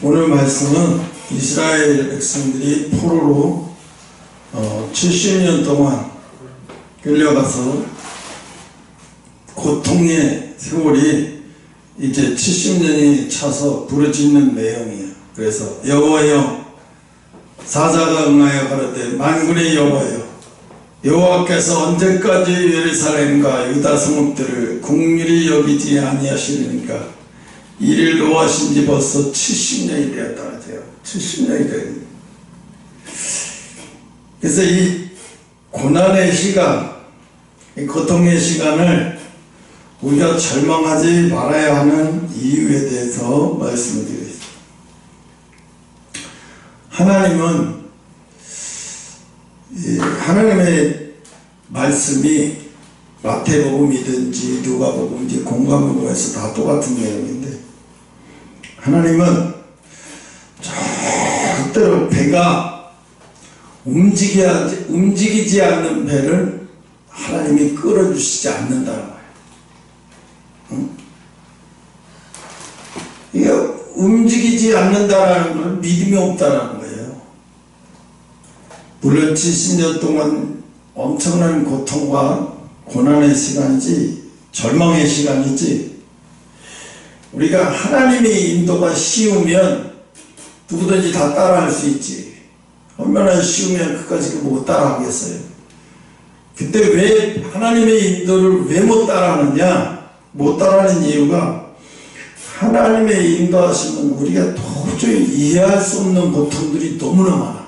오늘 말씀은 이스라엘 백성들이 포로로 70년 동안 끌려가서 고통의 세월이 이제 70년이 차서 부르짖는 내용이에요. 그래서 여호와여, 사자가 응하여 가로되 만군의 여호와여, 여호와께서 언제까지 예루살렘과 유다 성읍들을 긍휼히 여기지 아니하시리니까? 이를 노하신 지 벌써 70년이 되었다 하세요. 70년이 되었습니다. 그래서 이 고난의 시간, 이 고통의 시간을 우리가 절망하지 말아야 하는 이유에 대해서 말씀을 드리겠습니다. 하나님은 하나님의 말씀이 마태복음이든지 누가복음이든지 공관복음에서 다 똑같은 내용인데, 하나님은 절대로 배가 움직이지 않는 배를 하나님이 끌어주시지 않는다는 거예요. 응? 이게 움직이지 않는다는 건 믿음이 없다는 거예요. 물론 70년 동안 엄청난 고통과 고난의 시간이지, 절망의 시간이지, 우리가 하나님의 인도가 쉬우면 누구든지 다 따라할 수 있지. 얼마나 쉬우면 그까지 못 따라하겠어요. 그때 왜 하나님의 인도를 왜 못 따라하느냐? 못 따라하는 이유가, 하나님의 인도하시면 우리가 도저히 이해할 수 없는 고통들이 너무나 많아.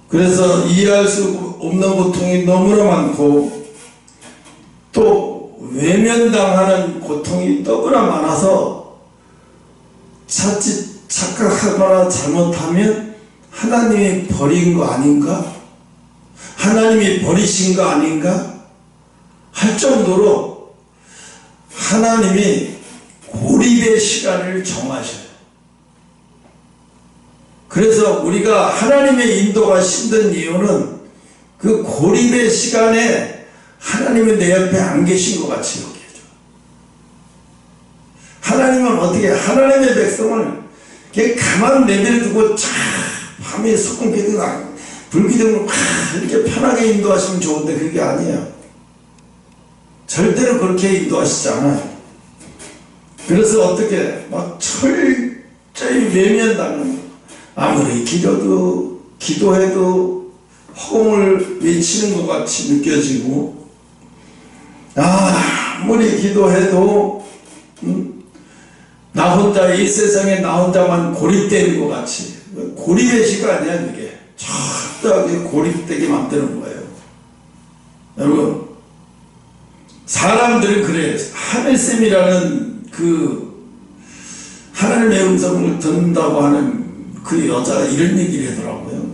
그래서 이해할 수 없는 고통이 너무나 많고, 또 외면당하는 고통이 너무나 많아서 자칫 착각하거나 잘못하면 하나님이 버린 거 아닌가? 하나님이 버리신 거 아닌가? 할 정도로 하나님이 고립의 시간을 정하셔요. 그래서 우리가 하나님의 인도가 힘든 이유는 그 고립의 시간에 하나님은 내 옆에 안 계신 것 같이 여겨져. 하나님은 어떻게, 하나님의 백성을 그냥 가만 내버려두고 밤에 소금기둥 불기둥으로 이렇게 편하게 인도하시면 좋은데 그게 아니에요. 절대로 그렇게 인도하시지 않아요. 그래서 어떻게 막 철저히 외면당하는 거예요. 아무리 기도해도 허공을 외치는 것 같이 느껴지고, 아무리 기도해도 나 혼자, 이 세상에 나 혼자만 고립되는 것 같이, 고립의 시간이야. 이게 철저하게 고립되게 만드는 거예요. 여러분, 사람들은 그래요. 하늘쌤이라는 그 하나님의 음성을 듣는다고 하는 그 여자가 이런 얘기를 하더라고요.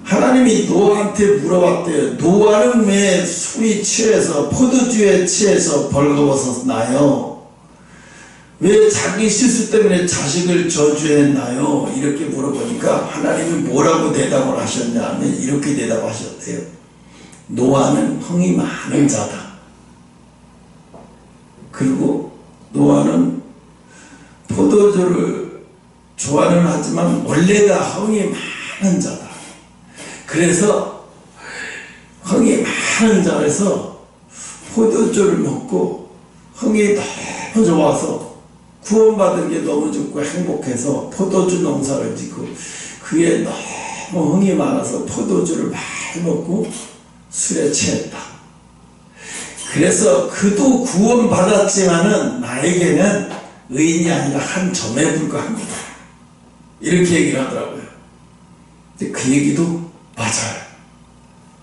하나님이 노아한테 물어봤대요. 노아는 왜 술이 취해서, 포도주에 취해서 벌거벗었나요? 왜 자기 실수 때문에 자식을 저주했나요? 이렇게 물어보니까 하나님이 뭐라고 대답을 하셨냐 하면 이렇게 대답하셨대요. 노아는 흥이 많은 자다. 그리고 노아는 포도주를 좋아는 하지만 원래가 흥이 많은 자다. 그래서 흥이 많은 자에서 포도주를 먹고 흥이 너무 좋아서 구원받은 게 너무 좋고 행복해서 포도주 농사를 짓고, 그에 너무 흥이 많아서 포도주를 많이 먹고 술에 취했다. 그래서 그도 구원받았지만은 나에게는 의인이 아니라 한 점에 불과합니다. 이렇게 얘기를 하더라고요. 근데 그 얘기도 맞아요.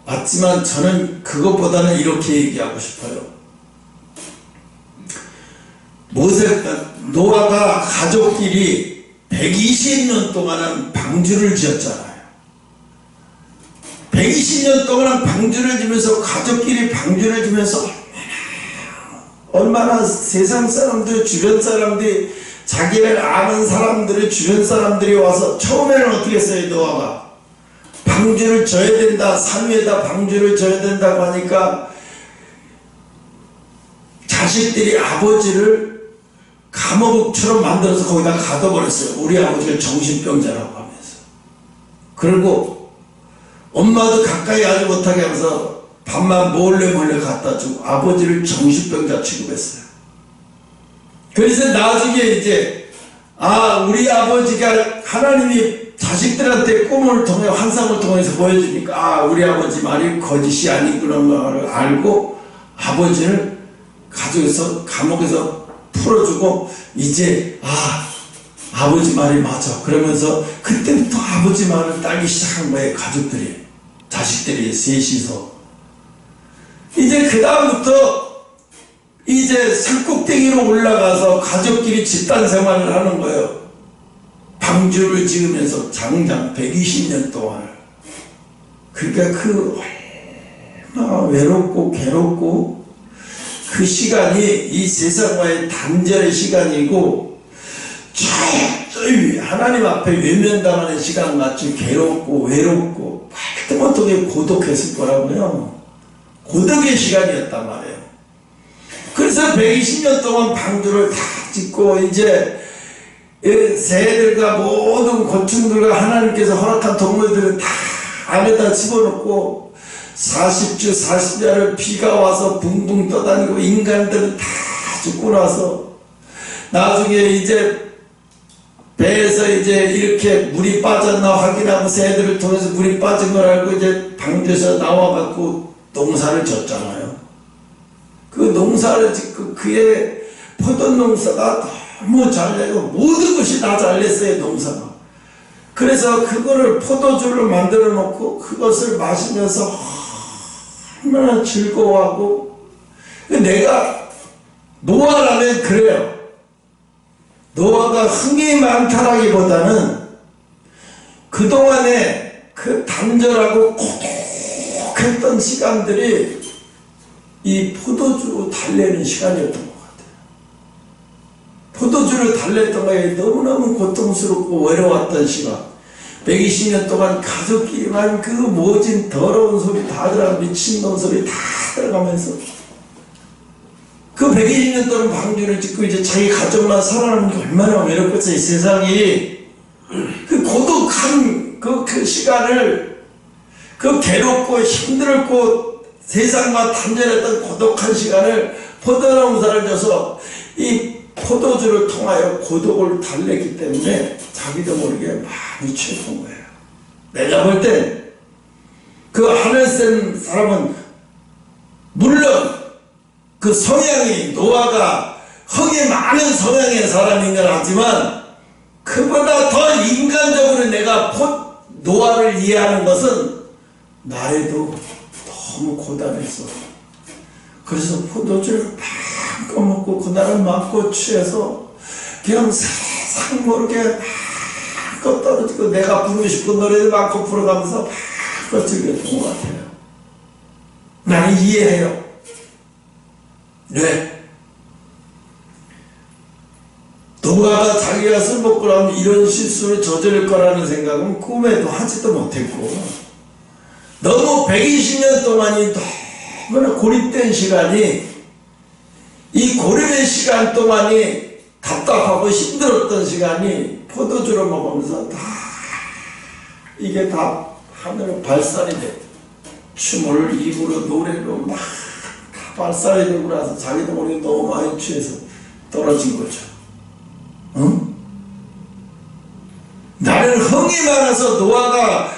맞지만 저는 그것보다는 이렇게 얘기하고 싶어요. 노아가 가족끼리 120년 동안은 방주를 지었잖아요. 120년 동안은 방주를 지면서, 가족끼리 방주를 지면서 얼마나 세상 사람들, 주변 사람들이, 자기를 아는 사람들이, 주변 사람들이 와서, 처음에는 어떻게 했어요? 노아가 방주를 져야 된다, 산 위에다 방주를 져야 된다고 하니까 자식들이 아버지를 감옥처럼 만들어서 거기다 가둬버렸어요. 우리 아버지가 정신병자라고 하면서. 그리고 엄마도 가까이 하지 못하게 하면서 밥만 몰래 갖다 주고 아버지를 정신병자 취급했어요. 그래서 나중에 이제 우리 아버지가 하나님이 자식들한테 꿈을 통해 환상을 통해서 보여주니까 우리 아버지 말이 거짓이 아니구나 걸 알고 아버지를 가족에서 감옥에서 풀어주고 이제 아버지 말이 맞아 그러면서 그때부터 아버지 말을 따기 시작한 거예요. 가족들이 자식들이 셋이서 이제 그 다음부터 이제 산꼭대기로 올라가서 가족끼리 집단 생활을 하는 거예요. 방주를 지으면서 장장 120년 동안. 그러니까 얼마나 외롭고 괴롭고 그 시간이 이 세상과의 단절의 시간이고 철저히 하나님 앞에 외면당하는 시간같이 괴롭고 외롭고 말도 고독했을 거라고요. 고독의 시간이었단 말이에요. 그래서 120년 동안 방주를 다 짓고 이제 새들과 모든 곤충들과 하나님께서 허락한 동물들은 다 안에다 집어넣고 40주 40야를 비가 와서 붕붕 떠다니고 인간들은 다 죽고 나서 나중에 이제 배에서 이제 이렇게 물이 빠졌나 확인하고 새들을 통해서 물이 빠진 걸 알고 이제 방주에서 나와갖고 농사를 졌잖아요. 그 농사를 짓고 그의 포도 농사가 너무 잘되고 모든 것이 다 잘됐어요. 농사가. 그래서 그거를 포도주를 만들어 놓고 그것을 마시면서 얼마나 즐거워하고 내가 노아라면 그래요. 노아가 흥이 많다라기보다는 그동안에 그 단절하고 고독했던 시간들이 이 포도주로 달래는 시간이었던 것 같아요. 포도주를 달랬던 거에 너무너무 고통스럽고 외로웠던 시간. 120년 동안 가족끼리만 그 모진 더러운 소리 다 들어가고 미친놈 소리 다 들어가면서 그 120년 동안 방주를 짓고 이제 자기 가족만 살아남는 게 얼마나 외롭겠어요. 이 세상이. 그 고독한 그 시간을 그 괴롭고 힘들었고 세상과 단절했던 고독한 시간을 포도농사를 줘서 이 포도주를 통하여 고독을 달랬기 때문에 자기도 모르게 많이 취했던 거예요. 내가 볼 땐 그 하늘샘 사람은 물론 그 성향이 노아가 흥이 많은 성향의 사람인 건 알지만 그보다 더 인간적으로 내가 노아를 이해하는 것은 나에도 너무 고단했어. 그래서 포도주를 마음껏 먹고 그날은 마음껏 취해서 그냥 세상 모르게 마음껏 떨어지고 내가 부르고 싶은 노래를 마음껏 불어가면서 마음껏 즐겼던 것 같아요. 나는 이해해요. 네. 노아가 자기가 술 먹고 나면 이런 실수를 저지를 거라는 생각은 꿈에도 하지도 못했고 너무 120년 동안이 너무나 고립된 시간이 이 고립의 시간 동안이 답답하고 힘들었던 시간이 포도주를 먹으면서 다 이게 다 하늘로 발산이 돼. 춤을 입으로 노래로 막 다 발산이 되고 나서 자기도 모르게 너무 많이 취해서 떨어진 거죠. 응? 나는 흥이 많아서 노아가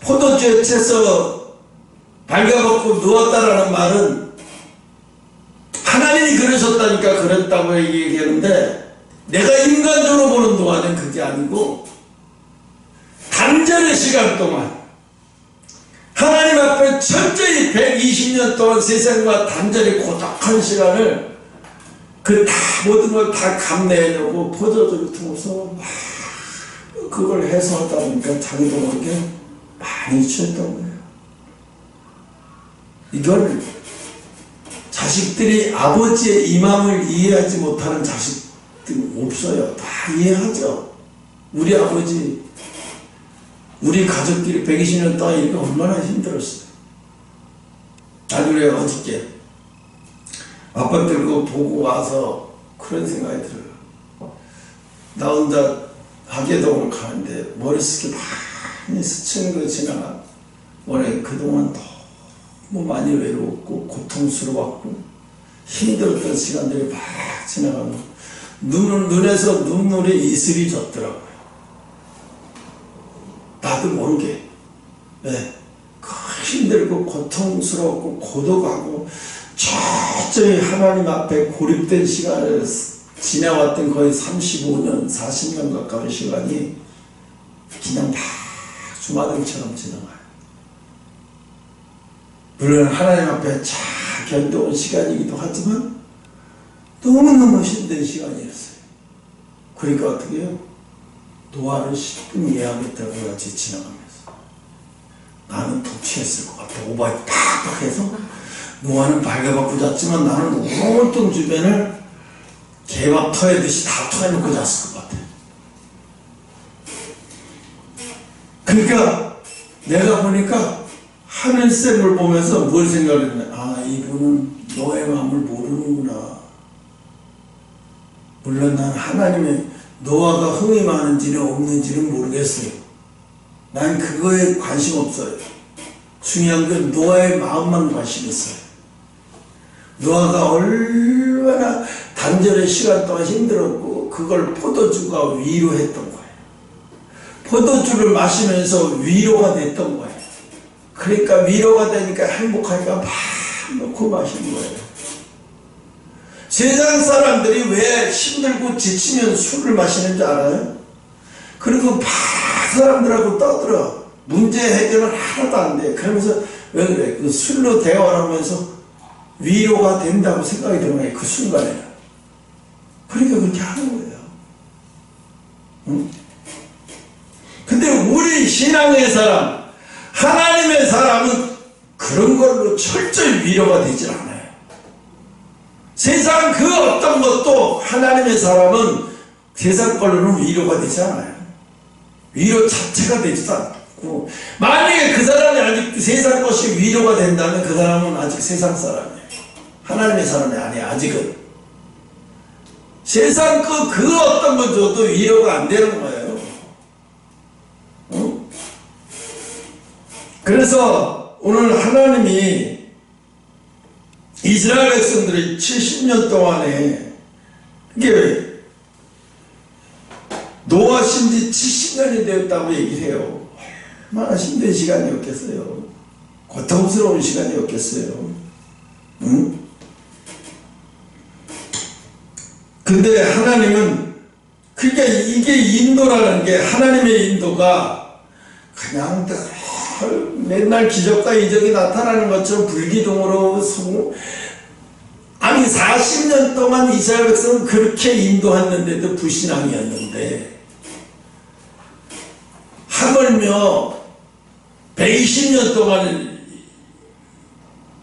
포도주에 채서 발가벗고 누웠다라는 말은 하나님이 그러셨다니까 그랬다고 얘기하는데 내가 인간적으로 보는 동안은 그게 아니고 단절의 시간 동안 하나님 앞에 철저히 120년 동안 세상과 단절히 고독한 시간을 그 다 모든 걸 다 감내하려고 포도주를 통해서 그걸 해소하다 보니까 자기도 모르게 많이 취했던 거예요. 이걸 자식들이 아버지의 이 마음을 이해하지 못하는 자식들이 없어요. 다 이해하죠. 우리 아버지, 우리 가족끼리 120년 동안 이렇게 얼마나 힘들었어요. 나중에 어저께 아빠 들고 보고 와서 그런 생각이 들어요. 나 혼자 하계동을 가는데 머릿속에 많이 스치는 거 지나가. 올해 그동안 너무 많이 외로웠고 고통스러웠고 힘들었던 시간들이 막 지나가고 눈에서 눈물의 이슬이 졌더라고요. 나도 모르게. 네. 힘들고 고통스럽고 고독하고 철저히 하나님 앞에 고립된 시간을 지나왔던 거의 35년, 40년 가까운 시간이 그냥 막 주마등처럼 지나가요. 물론 하나님 앞에 잘 견뎌온 시간이기도 하지만 너무너무 힘든 시간이었어요. 그러니까 어떻게 해요? 노아를 10분 이해하겠다고 같이 지나가면서 나는 도취했을 것 같아. 오바이 팍팍 해서 노아는 발가벗고 잤지만 나는 온통 주변을 개밥 터이듯이 다 터해놓고 잤을 것 같아. 그러니까 내가 보니까 하늘샘을 보면서 뭘 생각했냐. 아, 이분은 너의 마음을 모르는구나. 물론 난 하나님의 노아가 흥이 많은지는 없는지는 모르겠어요. 난 그거에 관심 없어요. 중요한 건 노아의 마음만 관심 있어요. 노아가 얼마나 단절의 시간 동안 힘들었고 그걸 포도주가 위로했던 거예요. 포도주를 마시면서 위로가 됐던 거예요. 그러니까 위로가 되니까 행복하니까 막 놓고 마시는 거예요. 세상 사람들이 왜 힘들고 지치면 술을 마시는지 알아요? 그리고 막 사람들하고 떠들어. 문제 해결은 하나도 안 돼. 그러면서 왜 그래? 그 술로 대화를 하면서 위로가 된다고 생각이 드는 거예요. 그 순간에. 그러니까 그렇게 하는 거예요. 응? 근데 우리 신앙의 사람, 하나님의 사람은 그런 걸로 철저히 위로가 되질 않아요. 세상 그 어떤 것도 하나님의 사람은 세상 걸로는 위로가 되지 않아요. 위로 자체가 되지도 않고, 만약에 그 사람이 아직 세상 것이 위로가 된다면 그 사람은 아직 세상 사람이에요. 하나님의 사람이 아니에요. 아직은. 세상 그 어떤 것 줘도 위로가 안 되는 거예요. 응? 그래서 오늘 하나님이 이스라엘 백성들이 70년 동안에 이게 노아 신지 70년이 되었다고 얘기를 해요. 얼마나 힘든 시간이었겠어요. 고통스러운 시간이었겠어요. 응? 근데 하나님은, 그러니까 이게 인도라는 게, 하나님의 인도가 그냥 맨날 기적과 이적이 나타나는 것처럼 불기둥으로 아니 40년 동안 이스라엘 백성은 그렇게 인도했는데도 불신앙이었는데, 하물며 120년 동안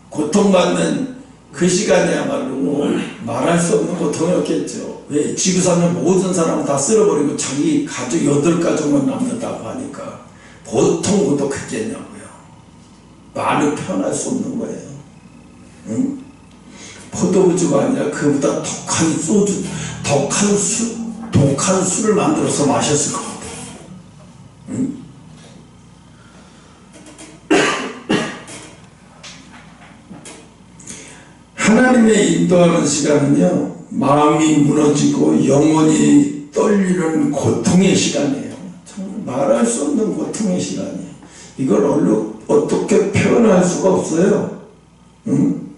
고통받는 그 시간이야말로 말할 수 없는 고통이었겠죠. 왜? 지구상의 모든 사람은 다 쓸어버리고 자기 가족 8가족만 남는다고 하니까 보통 고독했겠냐고요. 말로 표현할 수 없는 거예요. 응? 포도주가 아니라 그보다 독한 소주, 독한 술을 만들어서 마셨을 것 같아요. 응? 하나님의 인도하는 시간은요, 마음이 무너지고 영혼이 떨리는 고통의 시간이에요. 정말 말할 수 없는 고통의 시간이에요. 이걸 어떻게 표현할 수가 없어요. 응?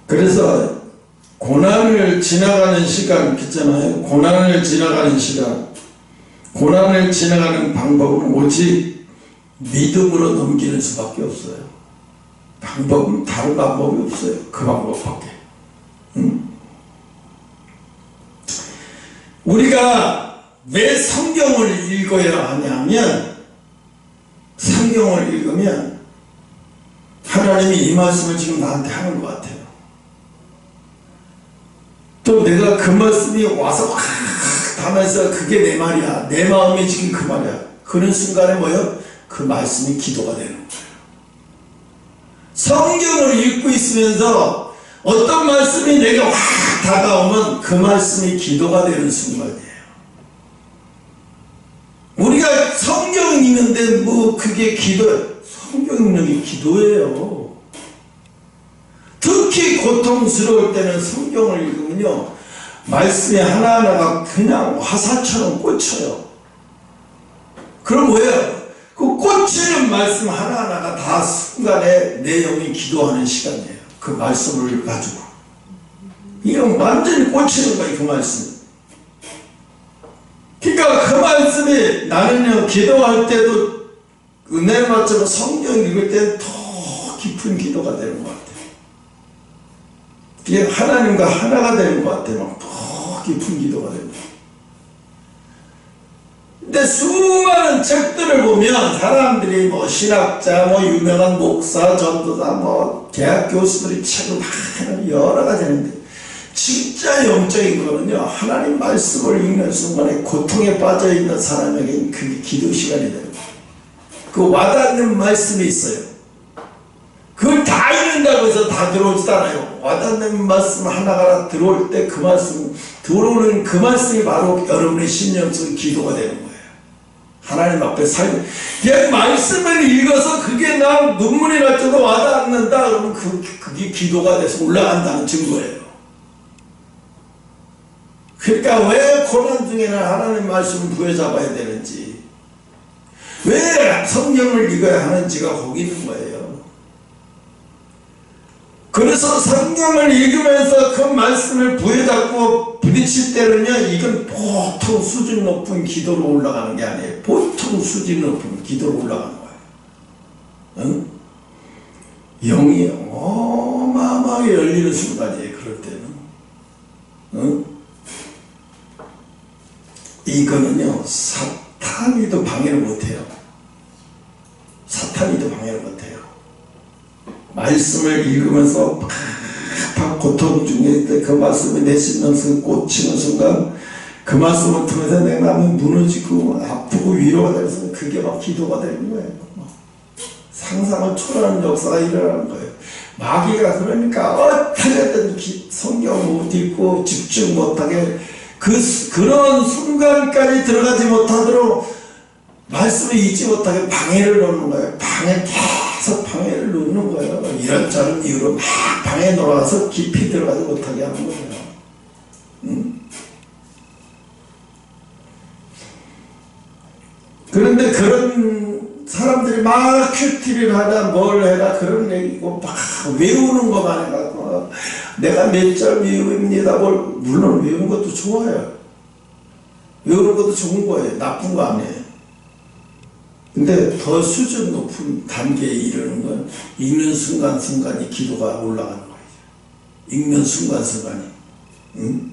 그래서 고난을 지나가는 시간 있잖아요. 고난을 지나가는 시간, 고난을 지나가는 방법은 오직 믿음으로 넘기는 수밖에 없어요. 방법은 다른 방법이 없어요. 그 방법밖에. 응? 우리가 왜 성경을 읽어야 하냐면, 성경을 읽으면 하나님이 이 말씀을 지금 나한테 하는 것 같아요. 또 내가 그 말씀이 와서 확 하면서 그게 내 말이야. 내 마음이 지금 그 말이야. 그런 순간에 뭐예요? 그 말씀이 기도가 되는 거예요. 성경을 읽고 있으면서 어떤 말씀이 내게 확 다가오면 그 말씀이 기도가 되는 순간이에요. 성경 읽는데 뭐 그게 성경 읽는 게 기도예요. 특히 고통스러울 때는 성경을 읽으면요, 말씀이 하나하나가 그냥 화살처럼 꽂혀요. 그럼 왜요? 그 꽂히는 말씀 하나하나가 다 순간에 내 영이 기도하는 시간이에요. 그 말씀을 가지고. 이건 완전히 꽂히는 거예요, 그 말씀. 그러니까 그 말씀이 나는요, 기도할 때도 은혜 받처럼 성경 읽을 때는 더 깊은 기도가 되는 것 같아요. 이게 하나님과 하나가 되는 것 같아요. 더 깊은 기도가 되는 것 같아요. 근데 수많은 책들을 보면 사람들이 뭐 신학자, 뭐 유명한 목사, 전도사, 뭐 대학 교수들이 책을 막 여러 가지 하는데, 진짜 영적인 거는요, 하나님 말씀을 읽는 순간에 고통에 빠져있는 사람에게는 그게 기도 시간이 돼요. 그 와닿는 말씀이 있어요. 그걸 다 읽는다고 해서 다 들어오지도 않아요. 와닿는 말씀 하나가 들어올 때 그 말씀, 들어오는 그 말씀이 바로 여러분의 심령 속 기도가 되는 거예요. 하나님 앞에 살고, 그냥 말씀을 읽어서 그게 나 눈물이 날 정도 와닿는다 그러면 그게 기도가 돼서 올라간다는 증거예요. 그러니까 왜 고난 중에는 하나님 말씀을 부여잡아야 되는지, 왜 성경을 읽어야 하는지가 거기 있는 거예요. 그래서 성경을 읽으면서 그 말씀을 부여잡고 부딪힐 때는요, 이건 보통 수준 높은 기도로 올라가는 게 아니에요. 보통 수준 높은 기도로 올라가는 거예요. 응? 영이 어마어마하게 열리는 순간이에요, 그럴 때는. 응? 이거는요, 사탄이도 방해를 못해요. 사탄이도 방해를 못해요. 말씀을 읽으면서 팍팍 고통 중에 그 말씀이 내 심령 속에 꽂히는 순간, 그 말씀을 통해서 내 마음이 무너지고 아프고 위로가 되면서 그게 막 기도가 되는 거예요. 상상을 초월하는 역사가 일어나는 거예요. 마귀가 그러니까 어떻게든 성경 못 읽고 집중 못하게, 그런 순간까지 들어가지 못하도록 말씀을 잊지 못하게 방해를 놓는 거예요. 계속 방해를 놓는 거예요. 이런저런 이유로 막 방해 놓아서 깊이 들어가지 못하게 하는 거예요. 응? 그런데 그런 사람들이 막 큐티를 하다 뭘 해라 그런 얘기고 막 외우는 것만 해가지고 내가 몇 절 외웁니다. 물론 외우는 것도 좋아요. 외우는 것도 좋은 거예요. 나쁜 거 아니에요. 근데 더 수준 높은 단계에 이르는 건 읽는 순간순간이 기도가 올라가는 거예요. 읽는 순간순간이. 응?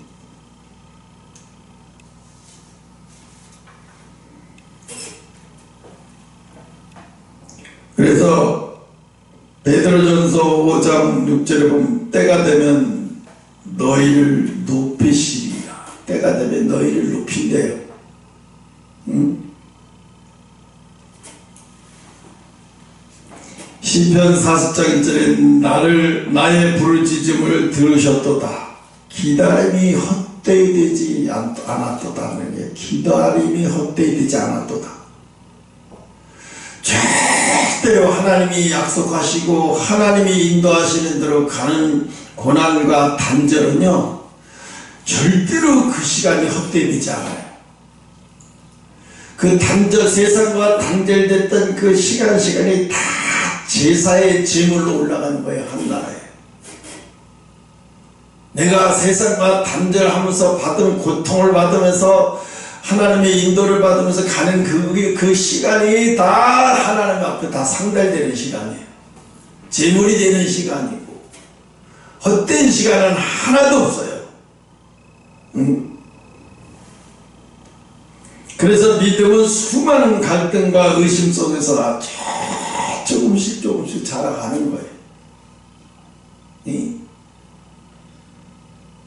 그래서 베드로전서 5장 6절에 보면 때가 되면 너희를 높이시리라. 때가 되면 너희를 높인대요. 응? 시편 40장 1절에 나의 부르짖음을 들으셨도다. 기다림이 헛되이 되지 않았도다. 기다림이 헛되이 되지 않았도다. 절대로 하나님이 약속하시고 하나님이 인도하시는 대로 가는 고난과 단절은요, 절대로 그 시간이 헛되이 되지 않아요. 그 단절, 세상과 단절됐던 그 시간이 다 제사의 제물로 올라가는 거예요. 한나라에. 내가 세상과 단절하면서 받은 고통을 받으면서 하나님의 인도를 받으면서 가는 그 시간이 다 하나님 앞에 다 상달되는 시간이에요. 제물이 되는 시간이고 헛된 시간은 하나도 없어요. 그래서 믿음은 수많은 갈등과 의심 속에서 조금씩 자라가는 거예요.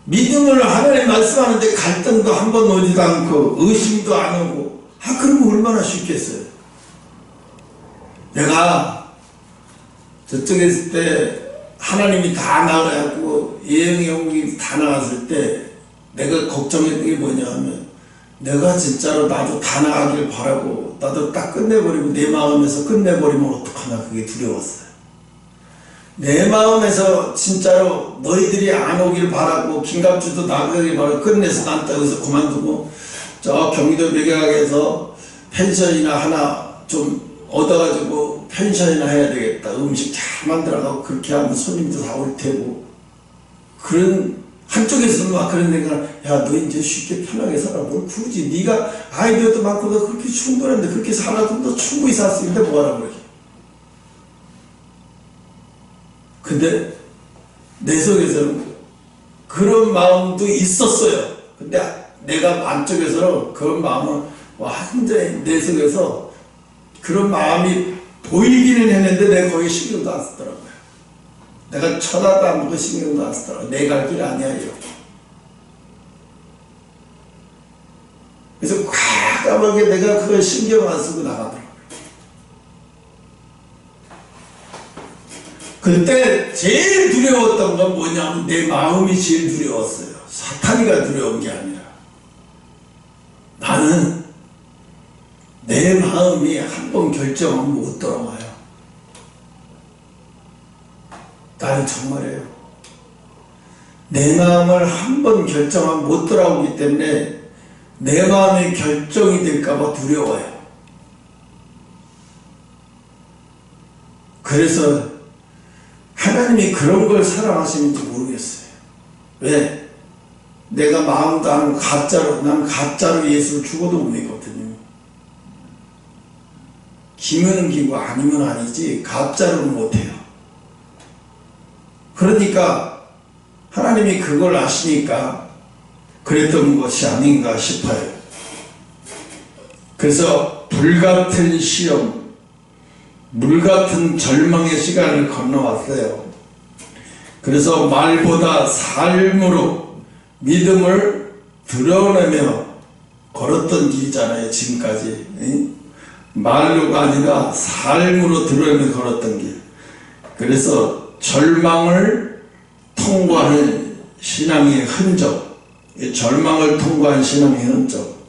믿음을 하나님 말씀하는데 갈등도 한 번 오지도 않고 의심도 안 오고, 그러면 얼마나 쉽겠어요. 내가 저쪽에 있을 때 하나님이 다 나가고 예영이 형이 다 나갔을 때 내가 걱정했던 게 뭐냐 하면, 내가 진짜로 나도 다 나가길 바라고 나도 딱 끝내버리고 내 마음에서 끝내버리면 어떡하나 그게 두려웠어요. 내 마음에서 진짜로 너희들이 안 오길 바라고 김갑주도 나가길 바라고 끝내서 난 여기서 그만두고 저 경기도 백양에서 펜션이나 하나 좀 얻어가지고 펜션이나 해야 되겠다. 음식 잘 만들어가고 그렇게 하면 손님도 다 올 테고. 그런 한쪽에서는 막 그런 생각을, 야 너 이제 쉽게 편하게 살아. 뭘 굳이 네가 아이디어도 많고 너 그렇게 충분한데 그렇게 살아도 너 충분히 살 수 있는데 뭐하라고 그래. 근데 내 속에서는 그런 마음도 있었어요. 근데 내가 안쪽에서는 그런 마음은 완전히 내 속에서 그런 마음이 보이기는 했는데 내가 거기 신경도 안 쓰더라고요. 내가 쳐다도 안 보고 신경도 안 쓰더라고요. 내 갈 길 아니야 이렇게. 그래서 과감하게 내가 그걸 신경 안 쓰고 나가더라고요. 그때 제일 두려웠던 건 뭐냐면 내 마음이 제일 두려웠어요. 사탄이가 두려운 게 아니라 나는 내 마음이 한 번 결정하면 못 돌아와요. 나는 정말이에요. 내 마음을 한 번 결정하면 못 돌아오기 때문에 내 마음이 결정이 될까봐 두려워요. 그래서 하나님이 그런 걸 사랑하시는지 모르겠어요. 왜? 내가 마음도 안 하고 가짜로, 난 가짜로 예수를 죽어도 못 믿거든요. 기면은 기고 아니면 아니지 가짜로는 못해요. 그러니까 하나님이 그걸 아시니까 그랬던 것이 아닌가 싶어요. 그래서 불같은 시험, 물같은 절망의 시간을 건너왔어요. 그래서 말보다 삶으로 믿음을 드러내며 걸었던 길이잖아요. 지금까지. 말로가 아니라 삶으로 드러내며 걸었던 길. 그래서 절망을 통과한 신앙의 흔적, 절망을 통과한 신앙의 흔적,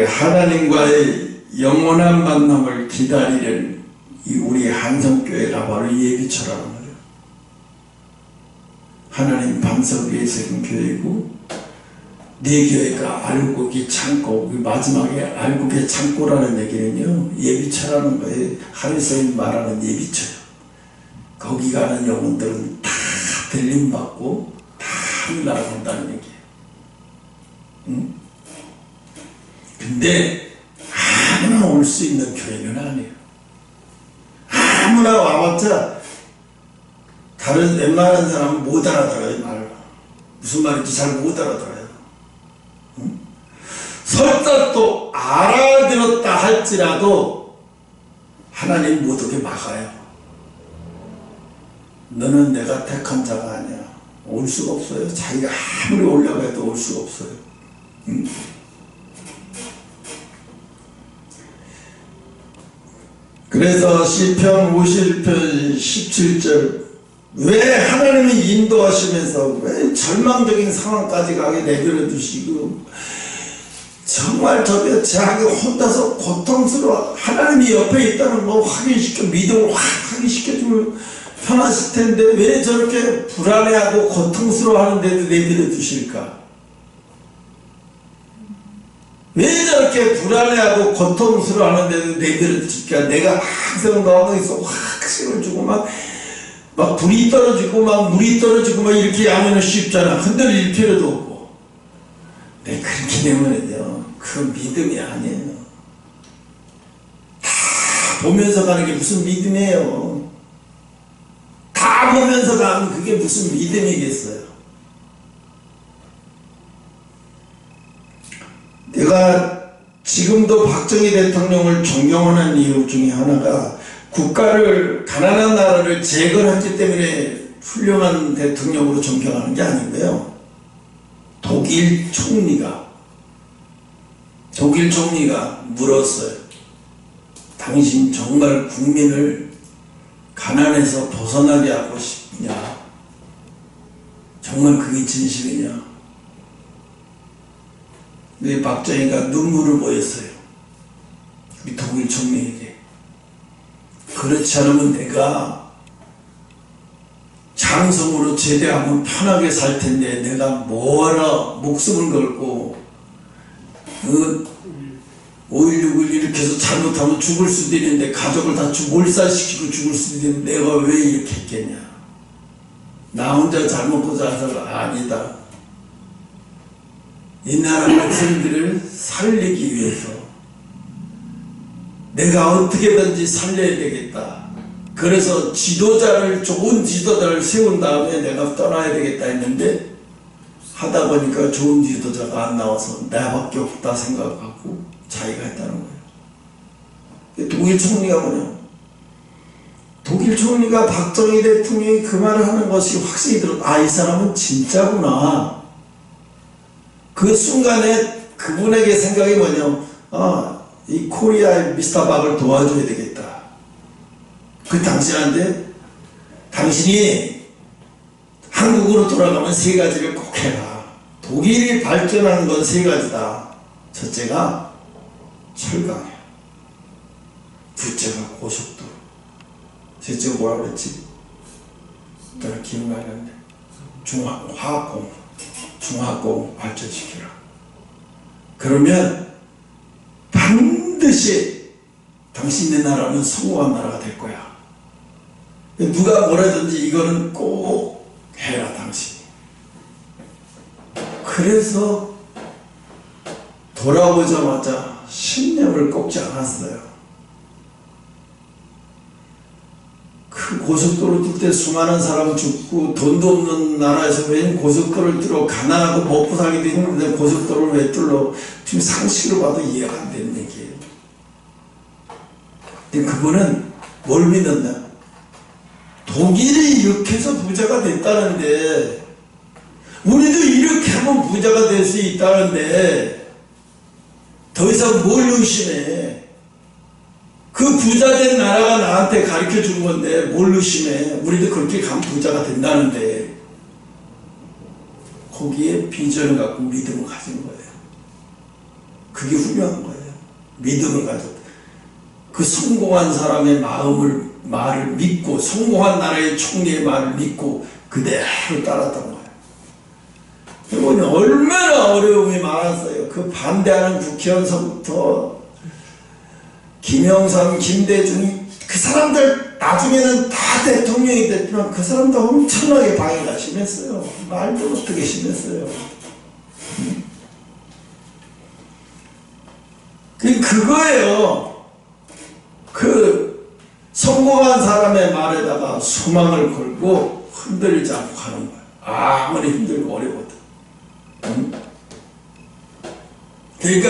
하나님과의 영원한 만남을 기다리는 이 우리 한성교회가 바로 예비처라는 거예요. 하나님 반석 위에 세운 교회이고 네 교회가 알곡이 창고, 마지막에 알곡의 창고라는 얘기는요 예비처라는 거예요. 하늘에서 말하는 예비처요. 거기 가는 영혼들은 다 들림받고 다 하늘 나간다는 얘기예요. 응? 근데 아무나 올 수 있는 교회는 아니에요. 아무나 와봤자 다른 웬만한 사람은 못 알아들어요. 말 무슨 말인지 잘 못 알아들어요. 응? 설사 또 알아들었다 할지라도 하나님 못 오게 막아요. 너는 내가 택한 자가 아니야. 올 수가 없어요. 자기가 아무리 올라가도 올 수가 없어요. 응? 그래서 시편 51편 17절 왜 하나님이 인도하시면서 왜 절망적인 상황까지 가게 내버려 두시고 정말 저게 자기 혼자서 고통스러워 하나님이 옆에 있다는 거 확인시켜 믿음을 확 확인시켜주면 편하실 텐데 왜 저렇게 불안해하고 고통스러워하는데도 내버려 두실까? 왜 저렇게 불안해하고 고통스러워하는데도 내버려 두실까? 내가 항상 너하고서 확신을 주고 막 불이 떨어지고 막 물이 떨어지고 막 이렇게 하면 쉽잖아. 흔들릴 필요도 없고. 네, 그렇게 되면은요 그 믿음이 아니에요. 다 보면서 가는 게 무슨 믿음이에요. 다 보면서 가면 그게 무슨 믿음이겠어요. 내가 지금도 박정희 대통령을 존경하는 이유 중에 하나가 국가를 가난한 나라를 재건했기 때문에 훌륭한 대통령으로 존경하는 게 아니고요. 독일 총리가 물었어요. 당신 정말 국민을 가난에서 벗어나게 하고 싶냐? 정말 그게 진심이냐? 근데 박정희가 눈물을 보였어요. 우리 독일 총리에게. 그렇지 않으면 내가 장성으로 제대하면 편하게 살 텐데 내가 뭐하러 목숨을 걸고 5.16을 이렇게 해서 잘못하면 죽을 수도 있는데 가족을 다 몰살시키고 죽을 수도 있는데 내가 왜 이렇게 했겠냐. 나 혼자 잘 먹고 자서가 아니다. 이 나라 백성들을 살리기 위해서 내가 어떻게든지 살려야 되겠다. 그래서 좋은 지도자를 세운 다음에 내가 떠나야 되겠다 했는데 하다 보니까 좋은 지도자가 안 나와서 나밖에 없다 생각하고 자기가 했다는 거예요. 독일 총리가 뭐냐? 독일 총리가 박정희 대통령이 그 말을 하는 것이 확신이 들어. 아, 이 사람은 진짜구나. 그 순간에 그분에게 생각이 뭐냐? 아, 이 코리아의 미스터 박을 도와줘야 되겠다. 그 당신한테 당신이 한국으로 돌아가면 세 가지를 꼭 해라. 독일이 발전한 건 세 가지다. 첫째가 철강이야. 둘째가 고속도로. 셋째가 뭐라 그랬지? 내가 기억나지 않네. 화학공. 중화공 발전시키라. 그러면 반드시 당신네 나라는 성공한 나라가 될 거야. 누가 뭐라든지 이거는 꼭 해라 당신이. 그래서 돌아오자마자 신념을 꺾지 않았어요. 그 고속도로 뛸 때 수많은 사람 죽고 돈도 없는 나라에서 왜 고속도로를 뚫어. 가난하고 먹고 살기도 힘든데 고속도로를 왜 뚫어. 지금 상식으로 봐도 이해가 안 되는 얘기예요. 근데 그분은 뭘 믿었냐? 독일이 이렇게 해서 부자가 됐다는데 우리도 이렇게 하면 부자가 될 수 있다는데 더 이상 뭘 의심해. 그 부자된 나라가 나한테 가르쳐 준 건데 뭘 의심해. 우리도 그렇게 가면 부자가 된다는데. 거기에 비전을 갖고 믿음을 가진 거예요. 그게 훌륭한 거예요. 믿음을 가졌다. 그 성공한 사람의 말을 믿고, 성공한 나라의 총리의 말을 믿고 그대로 따랐던 거예요. 그리고 얼마나 어려움이 많았어요. 그 반대하는 국회의원서부터 김영삼, 김대중이 그 사람들 나중에는 다 대통령이 됐지만 그 사람도 엄청나게 방해가 심했어요. 말도 못하게 심했어요. 그거예요. 그 성공한 사람의 말에다가 소망을 걸고 흔들리지 않고 하는 거예요. 아무리 힘들고 어려워도. 그러니까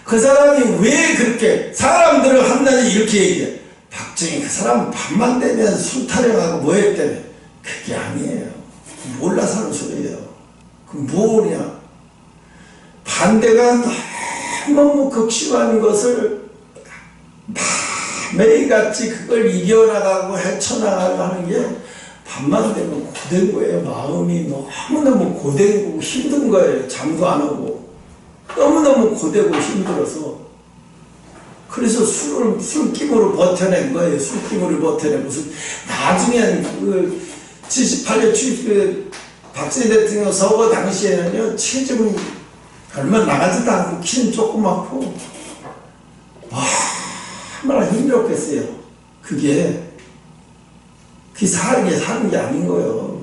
그 사람이 왜 그렇게 사람들을 한다니 이렇게 얘기해. 박정희 그 사람 밤만 되면 술 타령하고 뭐 했다며. 그게 아니에요. 몰라서 하는 소리예요. 그 뭐냐. 반대가 너무 극심한 것을 매일같이 그걸 이겨나가고 헤쳐나가고 하는 게 밤만 되면 고된 거예요. 마음이 너무너무 고되고 힘든 거예요. 잠도 안 오고 너무너무 고되고 힘들어서. 그래서 술김으로 버텨낸 거예요. 술김으로 버텨내고 나중엔 그 78년 박정희 대통령 서거 당시에는요, 체중은 얼마 나가지도 않고 키는 조그맣고 얼마나 힘들었겠어요. 그게 사는 게 아닌 거예요.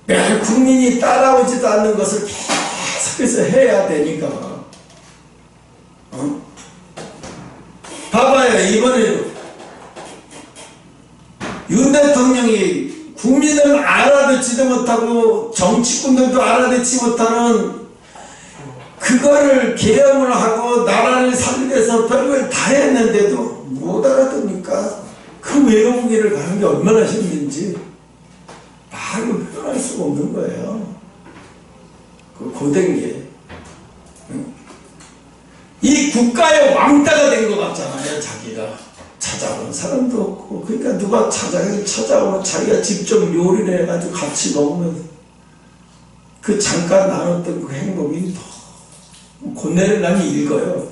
매일 국민이 따라오지도 않는 것을 계속해서 해야 되니까. 봐봐요. 이번에 윤 대통령이 국민을 알아듣지도 못하고 정치꾼들도 알아듣지 못하는 그거를 계엄을 하고 나라를 살리기 위해서 별걸 다 했는데도 못 알아듣니까 그 외로운 길을 가는 게 얼마나 힘든지 말로 표현할 수가 없는 거예요. 그 고된 게. 이 국가의 왕따가 된 것 같잖아요. 자기가 찾아오는 사람도 없고. 그러니까 누가 찾아오면 자기가 직접 요리를 해가지고 같이 먹으면 그 잠깐 나눴던 그 행복이 더 고뇌를 많이 읽어요.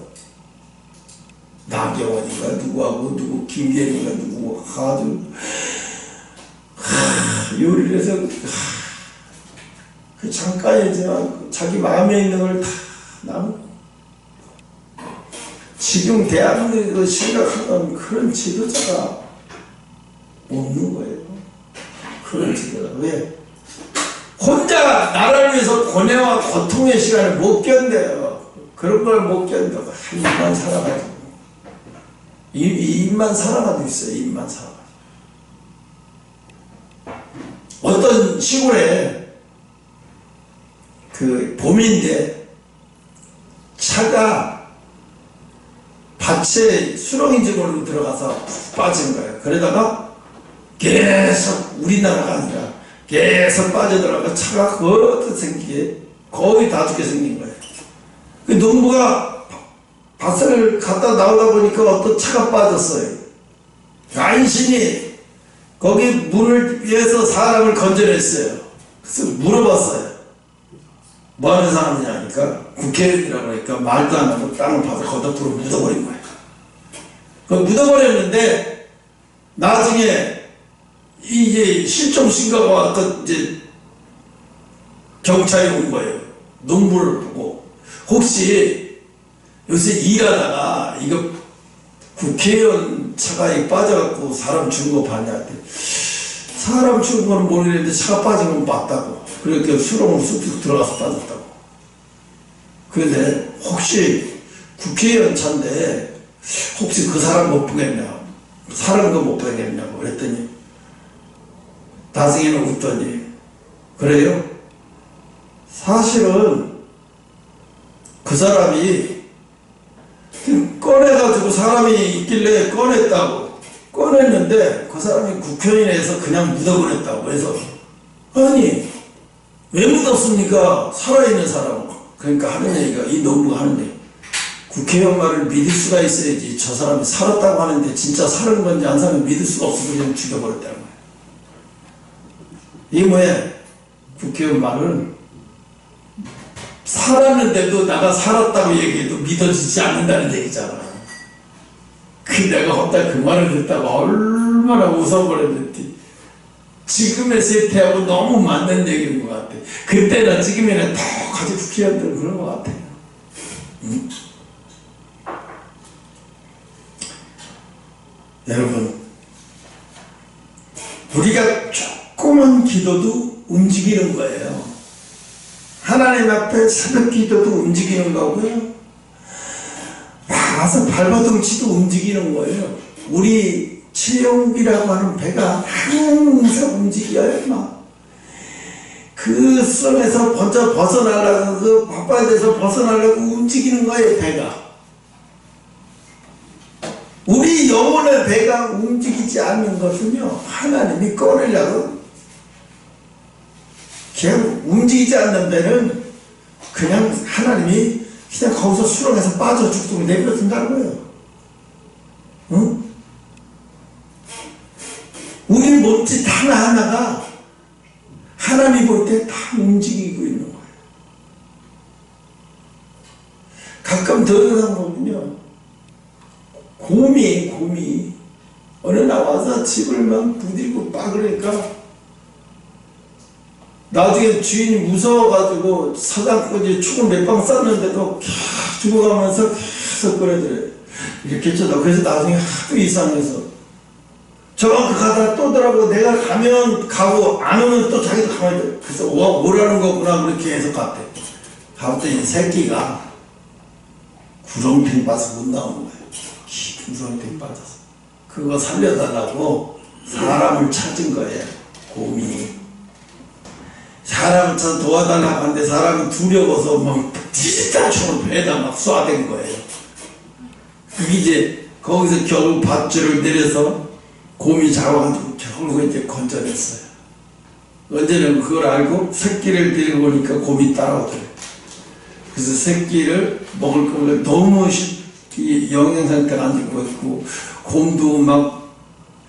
나경원인가 누구하고 누구 김계린인가 누구 아주 요리를 해서 그 잠깐이지만 자기 마음에 있는 걸 다 나누고 지금 대한민국을 생각하던 그런 지도자가 없는 거예요. 그런 지도자. 왜? 혼자 나라를 위해서 고뇌와 고통의 시간을 못 견뎌요. 그런 걸 못 견뎌. 입만 살아가지고. 입만 살아가지고 있어요. 입만 살아가지고. 어떤 시골에 그 봄인데 차가 밭에 수렁인지모르고 들어가서 푹 빠진 거예요. 그러다가 계속 우리나라가 아니라 계속 빠져들어가 차가 거의 생기게 거의 다 죽게 생긴 거예요. 그 농부가 밭을 갔다 나오다 보니까 어떤 차가 빠졌어요. 간신히 거기 문을 위해서 사람을 건져냈어요. 그래서 물어봤어요. 뭐 하는 사람이냐니까 국회의원이라고 하니까 말도 안 하고 땅을 파서 거기다 불어 묻어버린 거예요. 그걸 묻어버렸는데 나중에 이제 실종 신고가 왔던 이제 경찰이 온 거예요. 농부를 보고 혹시 요새 일하다가 이거 국회의원 차가 빠져갖고 사람 죽은 거 봤냐? 사람 죽은 거는 모르겠는데 차가 빠진 건 봤다고. 그렇게 수렁으로 쑥쑥 들어가서 빠졌다고. 그런데 혹시 국회의원 차인데 혹시 그 사람 못 보겠냐? 사람도 못 보겠냐고 그랬더니 나중에는 웃더니 그래요? 사실은 그 사람이 꺼내가지고 사람이 있길래 꺼냈다고. 꺼냈는데 그 사람이 국회의원에서 그냥 묻어버렸다고. 그래서 아니 왜 묻었습니까? 살아있는 사람. 그러니까 하는 얘기가 이 농부가 하는 얘기. 국회의원 말을 믿을 수가 있어야지. 저 사람이 살았다고 하는데 진짜 살은 건지 안 살은 믿을 수가 없어서 그냥 죽여버렸다는 거예요. 이게 뭐야? 국회의원 말은 살았는데도 나가 살았다고 얘기해도 믿어지지 않는다는 얘기잖아. 그 내가 혼자 그 말을 듣다가 얼마나 웃어버렸는지. 지금의 세태하고 너무 맞는 얘기인 것 같아. 그때나 지금이나 똑같이 국회의원들은 그런 것 같아요. 응? 여러분, 우리가 조그만 기도도 움직이는 거예요. 하나님 앞에 새벽 기도도 움직이는 거고요. 나가서 발버둥치도 움직이는 거예요. 우리 체육이라고 하는 배가 항상 움직여요. 막. 그 수렁에서 먼저 벗어나려고, 그 바깥에서 벗어나려고 움직이는 거예요, 배가. 우리 영혼의 배가 움직이지 않는 것은요, 하나님이 꺼내려고. 그냥 움직이지 않는 배는 그냥 하나님이 그냥 거기서 수렁에서 빠져 죽도록 내버려둔다는 거예요. 응? 우리 몸짓 하나하나가 하나님이 볼 때 다 움직이고 있는 거예요. 가끔 들어가다 보면요, 곰이 어느 나와서 집을 막 부들고 빠그러니까 나중에 주인이 무서워가지고 사장까지 총을 몇 방 쐈는데도 계속 죽어가면서 계속 꺼내더래요. 이렇게 쳐다. 그래서 나중에 하도 이상해서 저만큼 가다가 또 더라고. 내가 가면 가고 안 오면 또 자기도 가만히 있대. 그래서 오라는 거구나 그렇게 해서 갔대. 가봤더니 새끼가 구렁텅이 빠져서 못 나오는 거예요. 깊은 구렁텅이 빠져서. 그거 살려달라고 사람을 찾은 거예요. 곰이. 사람을 찾아 도와달라고 하는데 사람이 두려워서 막 뒤집다 총을 배에다 막 쏴댄 거예요. 그게 이제 거기서 결국 밧줄을 내려서 곰이 잡아가지고 결국 이제 건져냈어요. 언제는 그걸 알고 새끼를 데리고 오니까 곰이 따라오더래요. 그래서 새끼를 먹을 거를 너무 영양 상태가 안 좋고 있고, 곰도 막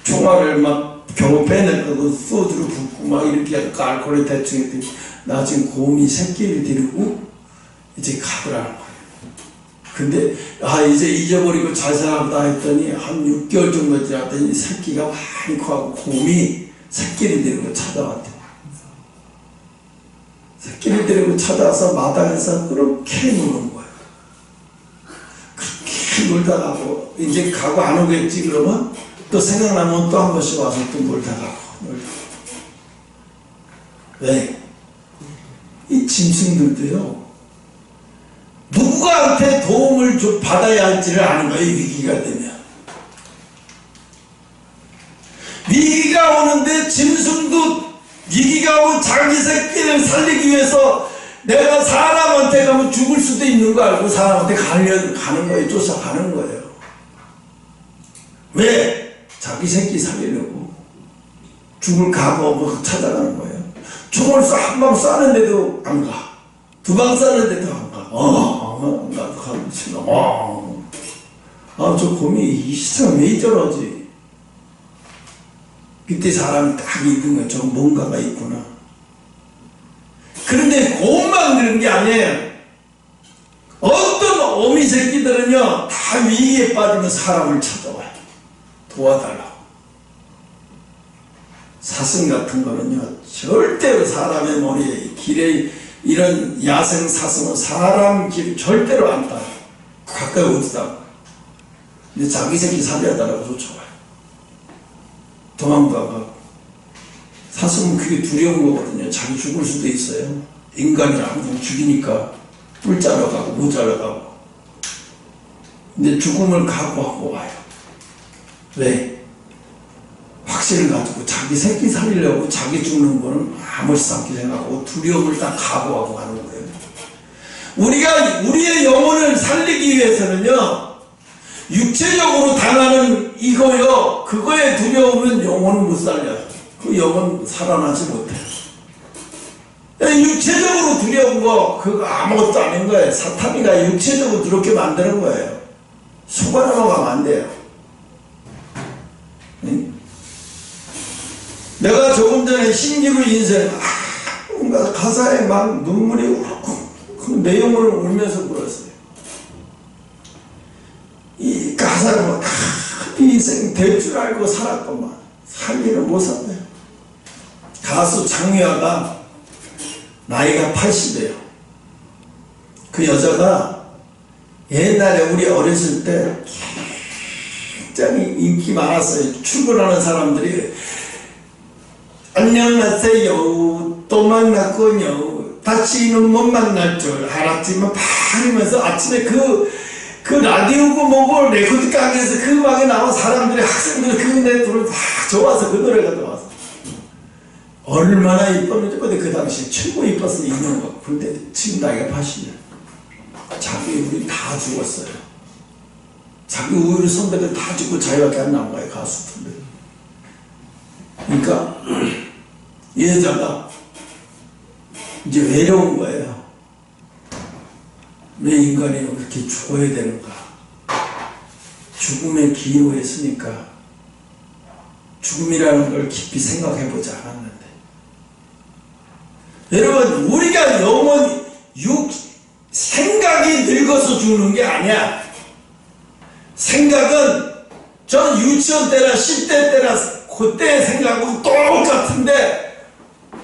총알을 막 겨우 빼내고 소주를 붓고 막 이렇게 알코올에 대충 했더니 나중에 곰이 새끼를 데리고 이제 가더라는 거예요. 근데 이제 잊어버리고 잘 살아보다 했더니 한 6개월 정도 지났더니 새끼가 많이 커갖고 곰이 새끼를 데리고 찾아왔대. 새끼를 데리고 찾아와서 마당에서 그렇게 노는 거야. 그렇게 놀다가 이제 가고 안 오겠지. 그러면 또 생각나면 또 한 번씩 와서 또 놀다가 왜? 이 짐승들도요, 누구한테 도움을 받아야 할지를 아는 거예요. 위기가 되면. 위기가 오는데 짐승도 위기가 오면 자기 새끼를 살리기 위해서 내가 사람한테 가면 죽을 수도 있는 거 알고 사람한테 가는 거예요. 쫓아가는 거예요. 왜? 자기 새끼 살리려고. 죽을 각오 없고 찾아가는 거예요. 총을 한 방 쐈는데도 안 가. 두 방 쐈는데도 안 가. 나도 가고 싶어. 저 곰이 이 세상 왜 저러지? 그때 사람이 딱 있는 거야. 저 뭔가가 있구나. 그런데 곰만 그런 게 아니에요. 어떤 어미 새끼들은요, 다 위기에 빠지면 사람을 찾아와요. 도와달라고. 사슴 같은 거는요, 절대로 사람의 머리에, 길에, 이런 야생 사슴은 사람 길 절대로 안 따요. 가까이 오지도. 근데 자기 새끼 살려달라고 쫓아와요. 도망도 안 가고. 사슴은 그게 두려운 거거든요. 자기 죽을 수도 있어요. 인간이 항상 죽이니까 뿔 자러 가고 못 자러 가고. 근데 죽음을 각오하고 와요. 왜? 확신을 가지고 자기 새끼 살리려고 자기 죽는 거는 아무렇지 않게 생각하고 두려움을 딱 각오하고 가는 거예요. 우리가 우리의 영혼을 살리기 위해서는요, 육체적으로 당하는 이거요, 그거에 두려우면 영혼은 못 살려요. 그 영혼 살아나지 못해요. 육체적으로 두려운 거 그거 아무것도 아닌 거예요. 사탄이가 육체적으로 그렇게 만드는 거예요. 속아나고 가면 안 돼요. 응? 내가 조금 전에 신기루 인생 뭔가 가사에 막 눈물이 울고 그 내용을 울면서 불었어요. 이 가사를 막 인생 될 줄 알고 살았건만 살기를 못 샀네요. 가수 장유아가 나이가 80이에요. 그 여자가 옛날에 우리 어렸을 때 굉장히 인기 많았어요. 출근하는 사람들이 안녕하세요, 또 만났군요, 다시는 못 만날 줄 알았지만 바르면서 아침에 그 라디오고 뭐고 레코드 가게에서 그 음악이 나온 사람들이, 학생들이 그 노래를 다 좋아서 그 노래가 나왔어. 얼마나 이뻤는지. 근데 그 당시에 최고 이뻤어, 인형가. 근데 지금 나이가 80이야. 자기 우리 다 죽었어요. 자기 우리 선배들 다 죽고 자기밖에 안 남은 거예요, 가수들. 그러니까 이 여자가 이제 외로운 거예요. 왜 인간이 그렇게 죽어야 되는가? 죽음의 기로에 있으니까 죽음이라는 걸 깊이 생각해보지 않았는데, 여러분, 우리가 영원히 생각이 늙어서 죽는 게 아니야. 생각은 전 유치원 때나 10대 때나 그때 생각하고 똑같은데,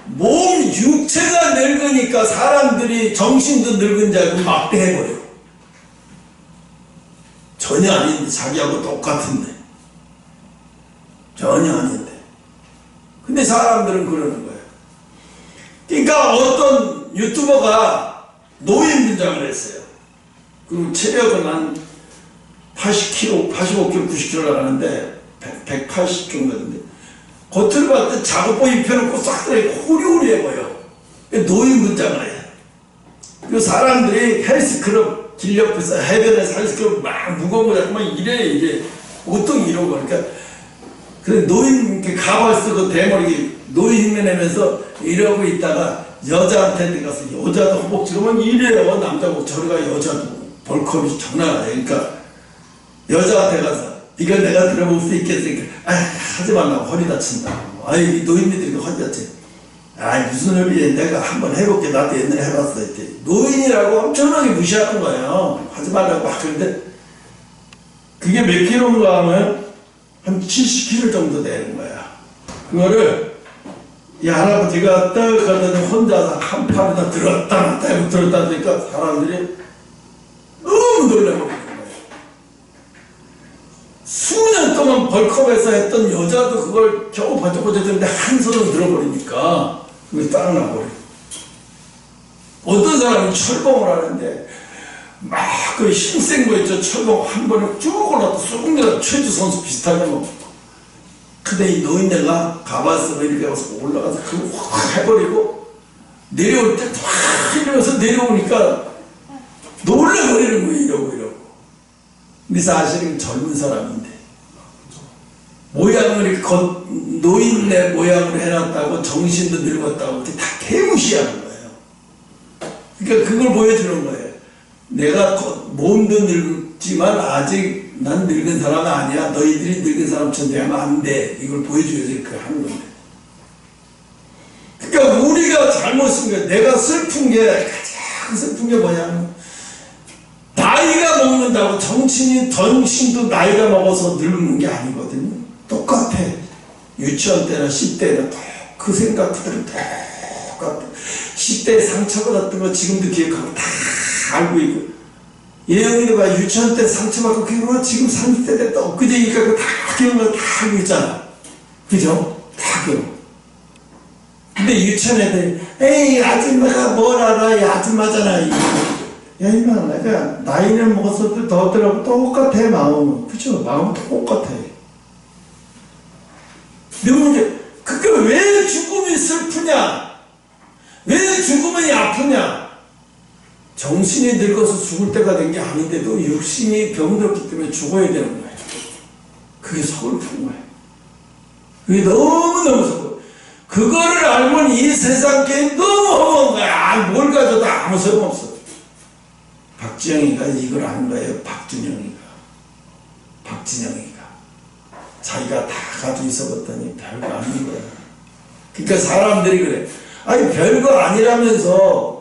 몸 육체가 늙으니까 사람들이 정신도 늙은 줄 알고 막대해버려. 전혀 아닌데, 자기하고 똑같은데. 전혀 아닌데. 근데 사람들은 그러는 거예요. 그러니까 어떤 유튜버가 노인 분장을 했어요. 그리고 체력은 한 80kg, 85kg, 90kg 나가는데 180 정도인데, 겉으로 봤을 때 작업복 입혀놓고 싹 호리호리해 보여. 노인 분장을 해. 그 사람들이 헬스클럽 길 옆에서 해변에서 헬스클럽 막 무거운 거 잡고 막 이래 보통 이러고. 그러니까 그 노인 가발 쓰고 대머리 노인 흉내 내면서 이러고 있다가 여자한테 가서 여자도 허벅지로만 이래요. 남자고 저리 가. 여자도 벌크업이 장난 아니에요. 그러니까 여자한테 가서 이걸 내가 들어볼 수 있겠으니까 하지 말라고, 허리 다친다. 이 노인네들이 허리 다치. 아 무슨 소리야, 내가 한번 해볼게, 나도 옛날에 해봤어 했더니 노인이라고 엄청나게 무시하는 거예요. 하지 말라고 막. 그런데 그게 몇 킬로인가 하면 한 70kg 정도 되는 거야. 그거를 이 할아버지가 떡 하더니 혼자서 한 팔에다 들었다 놨다 하고 들었다 하니까 사람들이 너무 놀라버리는 거예요. 수년 동안 벌컵에서 했던 여자도 그걸 겨우 버텨버텨 되는데 한 손으로 들어버리니까 그게 딱 나버려. 어떤 사람이 철봉을 하는데 막 그 힘센 거 있죠. 철봉 한 번에 쭉 올라도 쑥 내가 최주 선수 비슷하게 뭐. 근데 이 노인네가 가봤어. 이렇게 와서 올라가서 그거 확 해버리고 내려올 때 확 이러면서 내려오니까 놀라버리는 거예요. 이러고. 근데 사실은 젊은 사람인데 모양을 노인네 모양으로 해놨다고 정신도 늙었다고 다 개무시하는 거예요. 그러니까 그걸 보여주는 거예요. 내가 몸도 늙지만 아직 난 늙은 사람은 아니야. 너희들이 늙은 사람처럼 되면 안 돼. 이걸 보여줘야지 그 하는 건데. 그러니까 우리가 잘못 쓴 거예요. 내가 슬픈 게 가장 슬픈 게 뭐냐면 나이가 먹는다고 정신도 나이가 먹어서 늙는 게 아니거든요. 똑같아. 유치원 때나 10대나 그 생각 그대로 똑같아. 10대에 상처받았던 거 지금도 기억하고 다 알고 있고. 예영이도 봐. 유치원 때 상처받고 그거 지금 30대 됐다. 엊그제니까 그거 다 기억나고 다 알고 있잖아. 그죠? 다 기억. 근데 유치원 애들 에이 아줌마가 뭘 알아. 이 아줌마잖아. 야 이마 내가 나이를 먹었어도 더더라고 똑같아. 마음은. 그죠? 마음은 똑같아. 근데 그게 왜 죽음이 슬프냐? 왜 죽음이 아프냐? 정신이 늙어서 죽을 때가 된 게 아닌데도 육신이 병들었기 때문에 죽어야 되는 거예요. 그게 서글픈 거예요. 그게 너무너무 서글퍼. 그거를 알면 이 세상 게 너무 허무한 거야. 뭘 가져도 아무 소용없어. 박지영이가 이걸 한 거예요. 박진영이가 자기가 다 가지고 있어봤더니 별거 아닌 거야. 그러니까 사람들이 그래. 아니 별거 아니라면서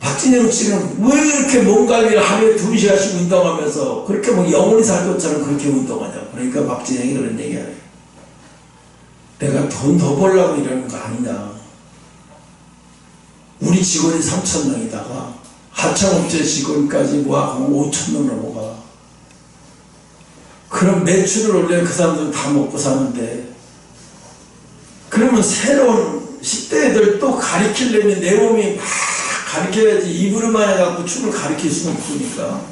박진영 씨는 왜 이렇게 몸 관리를 하루에 2시간씩 운동하면서 그렇게 뭐 영원히 살 것처럼 그렇게 운동하냐. 그러니까 박진영이 그런 얘기야. 내가 돈 더 벌려고 이러는 거 아니냐. 우리 직원이 3,000명이다가 하청업체 직원까지 모아가면 5,000명 넘어가. 그럼 매출을 올려야 그 사람들은 다 먹고 사는데, 그러면 새로운 10대 애들 또 가르치려면 내 몸이 막 가르쳐야지. 입으로만 해갖고 춤을 가르칠 수는 없으니까.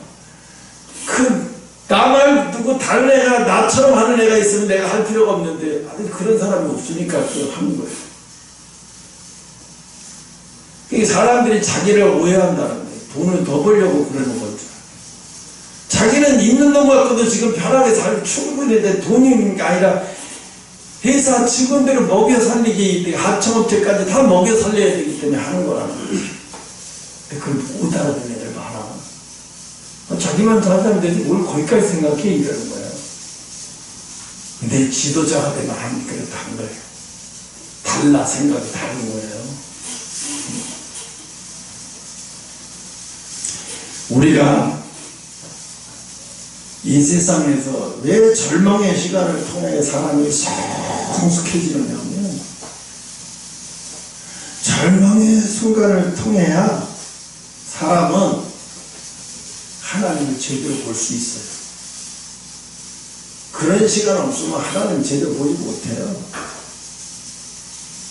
나 말고 다른 애가 나처럼 하는 애가 있으면 내가 할 필요가 없는데, 아니 그런 사람이 없으니까 그걸 하는 거예요. 그러니까 사람들이 자기를 오해한다는 거예요. 돈을 더 벌려고 그러는 거죠. 자기는 있는 돈 갖고도 지금 편하게 잘 충분히 돼. 돈이 있는 게 아니라 회사 직원들을 먹여 살리기, 하청업체까지 다 먹여 살려야 되기 때문에 하는 거라는 거예요. 그걸 못 알아듣는 애들 많아. 자기만 더 하자면 되지 뭘 거기까지 생각해 이러는 거야. 근데 지도자가 되면 안 그렇다는 거예요. 달라, 생각이 다른 거예요. 우리가 이 세상에서 왜 절망의 시간을 통해 사람이 성숙해지느냐면 절망의 순간을 통해야 사람은 하나님을 제대로 볼 수 있어요. 그런 시간 없으면 하나님 제대로 보지 못해요.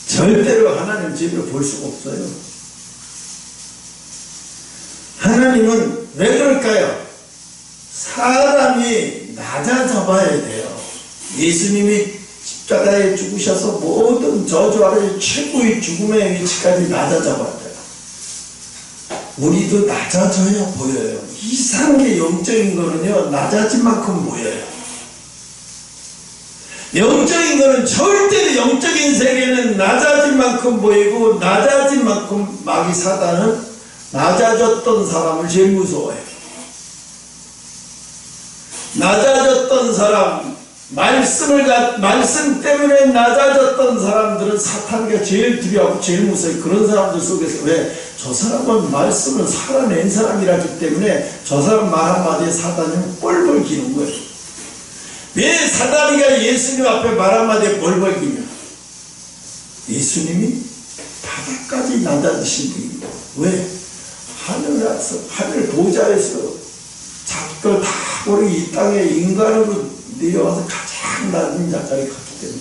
절대로 하나님 제대로 볼 수가 없어요. 하나님은 왜 그럴까요? 사람이 낮아져 봐야 돼요. 예수님이 십자가에 죽으셔서 모든 저주 아래 최고의 죽음의 위치까지 낮아져 봐야 돼요. 우리도 낮아져야 보여요. 이상하게 영적인 거는요, 낮아진 만큼 보여요. 영적인 거는 절대로 영적인 세계는 낮아진 만큼 보이고, 낮아진 만큼 마귀 사단은 낮아졌던 사람을 제일 무서워해요. 낮아졌던 사람, 말씀 때문에 낮아졌던 사람들은 사탄이 제일 두려워하고 제일 무서워요. 그런 사람들 속에서 왜? 저 사람은 말씀을 살아낸 사람이라기 때문에 저 사람 말 한마디에 사단이 뻘뻘 기는 거예요. 왜 사단이가 예수님 앞에 말 한마디에 뻘뻘 기냐? 예수님이 바닥까지 낮아지신 분입니다. 왜? 하늘 보좌에서 작별 다 버리고 이 땅에 인간으로 내려와서 가장 낮은 자리에 갔기 때문에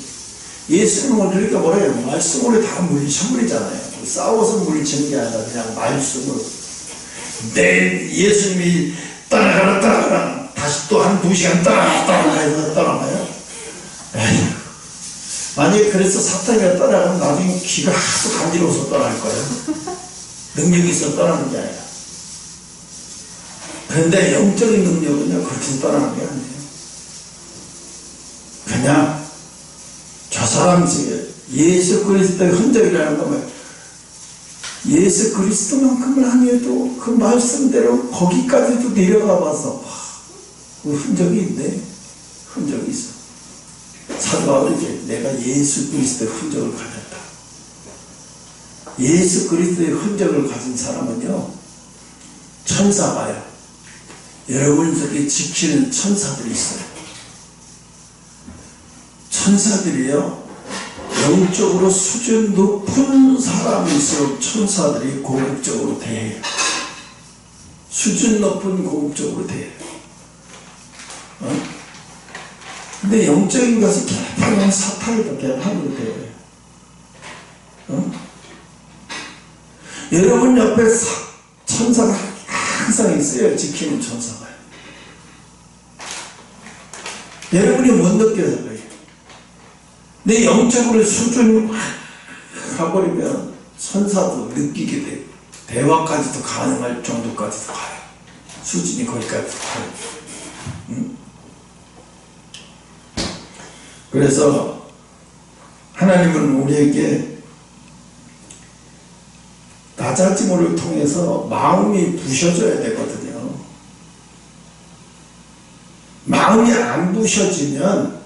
예수님은 그러니까 뭐래요? 말씀으로 다 물리쳐버리잖아요. 싸워서 물리치는 게 아니라 그냥 말씀으로. 내일 예수님이 따라가라 다시 또 한 2시간 따라가야 떠나가요? 에휴, 만약에 그래서 사탄이가 떠나가면 나중에 귀가 하도 간지러워서 떠날 거예요. 능력이 있어 떠나는 게 아니라. 그런데 영적인 능력은요 그렇게 떠나는 게 아니에요. 그냥 저 사람 중에 예수 그리스도의 흔적이라는 거면 예수 그리스도만큼은 아니어도 그 말씀대로 거기까지도 내려가 봐서 그 흔적이 있네. 흔적이 있어. 사도 바울이 내가 예수 그리스도의 흔적을 가졌다. 예수 그리스도의 흔적을 가진 사람은요 천사가요. 여러분 속에 지키는 천사들이 있어요. 천사들이요 영적으로 수준 높은 사람일수록 천사들이 고급적으로 대해요. 수준 높은 고급적으로 대해요. 근데 영적인 것은 개판한 사탄이다. 개판으로 대해요. 여러분 옆에 천사가 항상 있어요. 지키는 천사가. 여러분이 못 느껴서 그래요. 내 영적으로 수준이 가버리면 천사도 느끼게 돼요. 대화까지도 가능할 정도까지도 가요. 수준이 거기까지 가요. 그래서 하나님은 우리에게 낮아짐을 통해서 마음이 부셔져야 되거든요. 마음이 안 부셔지면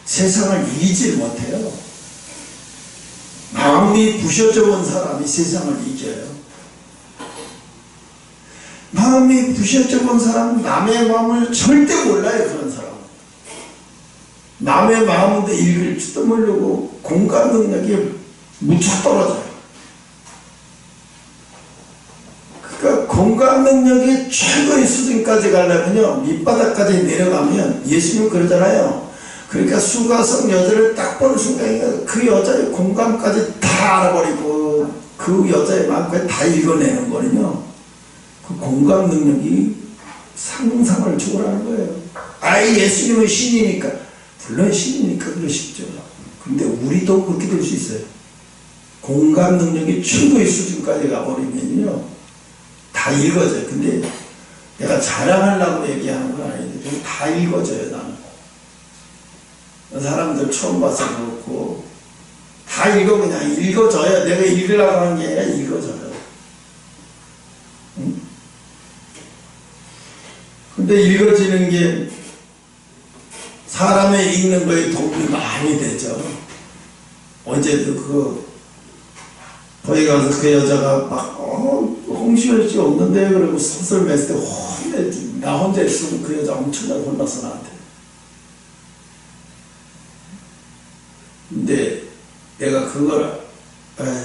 세상을 이기질 못해요. 마음이 부셔져 온 사람이 세상을 이겨요. 마음이 부셔져 온 사람은 남의 마음을 절대 몰라요. 그런 사람은 남의 마음도 읽을 줄도 모르고 공감 능력이 무척 떨어져요. 그러니까 공감 능력이 최고의 수준까지 가려면요 밑바닥까지 내려가면 예수님 그러잖아요. 그러니까 수가성 여자를 딱 보는 순간에 그 여자의 공감까지 다 알아버리고 그 여자의 마음까지 다 읽어내는 거는요 그 공감 능력이 상상을 초월하는 거예요. 아이 예수님은 신이니까 물론 신이니까 그러시죠. 근데 우리도 그렇게 될 수 있어요. 공감 능력이 최고의 수준까지 가버리면요 다 읽어져요. 근데 내가 자랑하려고 얘기하는 건 아닌데 다 읽어져요. 나는 사람들 처음 봐서 그렇고 다 읽어. 그냥 읽어져요. 내가 읽으려고 하는 게 아니라 읽어져요. 응? 근데 읽어지는 게 사람의 읽는 거에 도움이 많이 되죠. 어제도 거기 가서 그 여자가 막 홍시열 씨 없는데 그러고 소설 맺을 때 혼내. 나 혼자 있으면 그 여자 엄청나게 혼났어 나한테. 근데 내가 그걸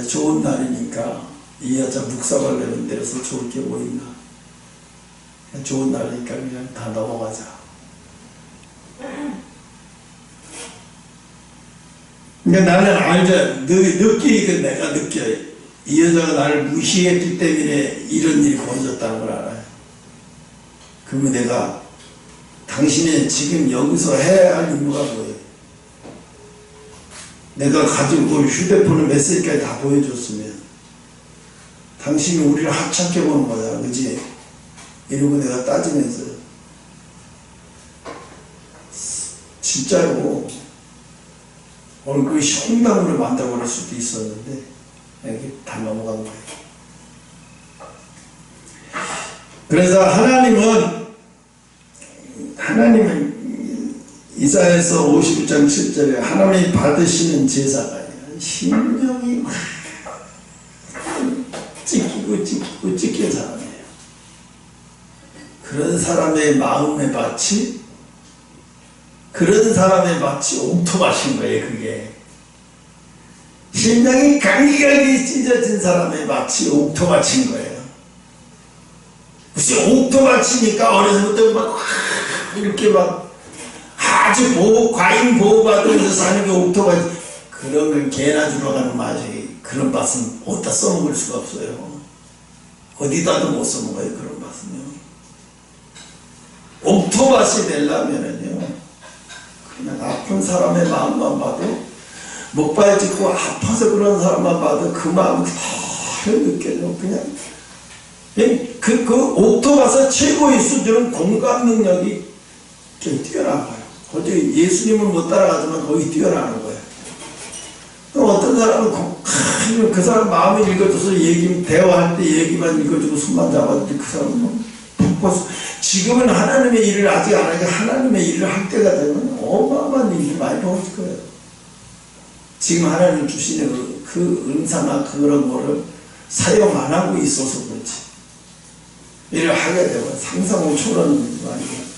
좋은 날이니까 이 여자 묵사발레는 데서 좋을 게 뭐 있나. 좋은 날이니까 그냥 다 넘어가자. 그러니까 나는 알죠. 느끼고 내가 느껴요. 이 여자가 나를 무시했기 때문에 이런 일이 벌어졌다는 걸 알아요. 그러면 내가 당신이 지금 여기서 해야 할 임무가 뭐예요? 내가 가지고 올 휴대폰을 메시지까지 다 보여줬으면 당신이 우리를 하찮게 보는 거야. 그치? 이러고 내가 따지면서 진짜로 얼굴이 흉담으로 만들어버릴 수도 있었는데 여기 다 넘어간 거예요. 그래서 하나님은 이사야서 51장 7절에 하나님이 받으시는 제사가 아니라 심령이 막 찢기는 사람이에요. 그런 사람의 마음에 마치 옥토밭인 거예요. 그게 심장이 간기간기 찢어진 사람의 마치 옥토밭인 거예요. 무슨 옥토밭이니까 어려서부터 막 이렇게 막 아주 과잉 보호받으면서 사는 게 옥토밭. 그런 걸 개나 주러 가는 맛이, 그런 밭은 어디다 써먹을 수가 없어요. 어디다도 못 써먹어요. 그런 밭은요. 옥토밭이 되려면은요, 그냥 아픈 사람의 마음만 봐도, 목발 짚고 아파서 그런 사람만 봐도 그 마음이 다 느껴져. 그냥 그 옥토밭의 최고의 수준은 공감 능력이 좀 뛰어난 거예요. 어제 예수님은 못 따라가지만 거의 뛰어나는 거예요. 어떤 사람은 그 사람 마음을 읽어줘서 대화할 때 얘기만 읽어주고 숨만 잡았는데 그 사람은 지금은 하나님의 일을 아직 안 하니까 하나님의 일을 할 때가 되면 어마어마한 일이 많이 벌어질 거예요. 지금 하나님 주시는 그 은사나 그런 거를 사용 안 하고 있어서 그렇지. 일을 하게 되면 상상을 초월하는 일이 아니고.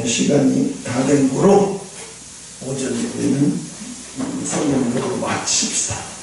시간이 다 된 거로 오전 예배는 성령으로 마칩시다.